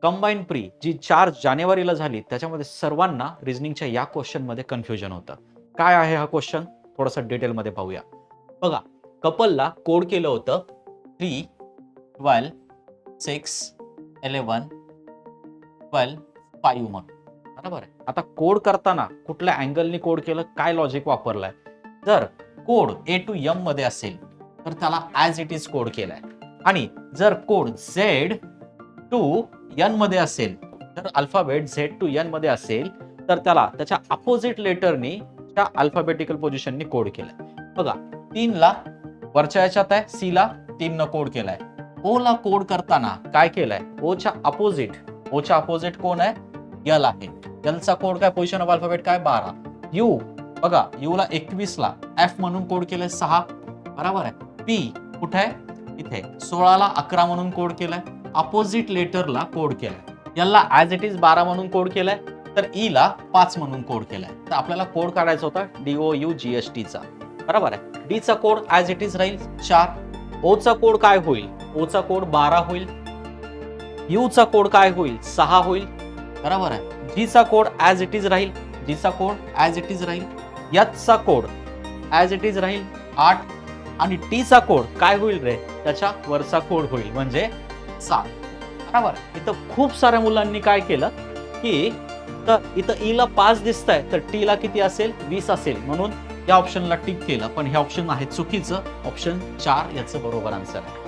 Combine pre जी 4 जानेवारीला झाली त्याच्यामध्ये सर्वांना रिझनिंगच्या या क्वेश्चनमध्ये कन्फ्युजन होतं. काय आहे हा क्वेश्चन? थोडंसं डिटेलमध्ये पाहूया. बघा, कपलला कोड केलं होतं 3, 12, 6, 11, 12, 5 म्हणून. बरोबर आहे. आता कोड करताना कुठल्या अँगलनी कोड केलं, काय लॉजिक वापरलंय? जर कोड A to M मध्ये असेल तर त्याला ॲज इट इज कोड केलाय आणि जर कोड Z टू N मध्ये असेल तर अल्फाबेट Z टू N मध्ये असेल तर त्याला त्याच्या अपोजिट लेटरनी त्या अल्फाबेटिकल पोझिशननी कोड केलाय. बघा, 3 ला वरच्या याच्यात आहे, C ला 3 न कोड केलाय. O ला कोड करताना काय केलंय? O च्या अपोजिट कोण आहे? L आहे. L चा कोड काय? पोझिशन ऑफ अल्फाबेट काय? 12. U बघा, U ला 21 ला F म्हणून कोड केलंय 6. बरोबर आहे. P कुठे आहे? इथे. 16 ला 11 म्हणून कोड केलाय. अपोजिट लेटरला कोड केलाय. याला ॲज इट इज 12 म्हणून कोड केलाय तर E ला 5 म्हणून कोड केलाय. तर आपल्याला कोड काढायचा होता DOUGST चा. बरोबर आहे. D चा कोड ॲज इट इज राहील 4. O चा कोड काय होईल? O चा कोड 12 होईल. U चा कोड काय होईल? 6 होईल. बरोबर आहे. G चा कोड ॲज इट इज राहील. G चा कोड ॲज इट इज राहील. H चा कोड ॲज इट इज राहील 8 आणि T चा कोड काय होईल रे? त्याच्या वरचा कोड होईल म्हणजे 7. बरोबर. इथं खूप साऱ्या मुलांनी काय केलं की इथं E ला 5 दिसतंय तर T ला किती असेल? 20 असेल म्हणून या ऑप्शनला टिक केलं, पण हे ऑप्शन आहे चुकीचं. ऑप्शन 4 याचं बरोबर आन्सर आहे.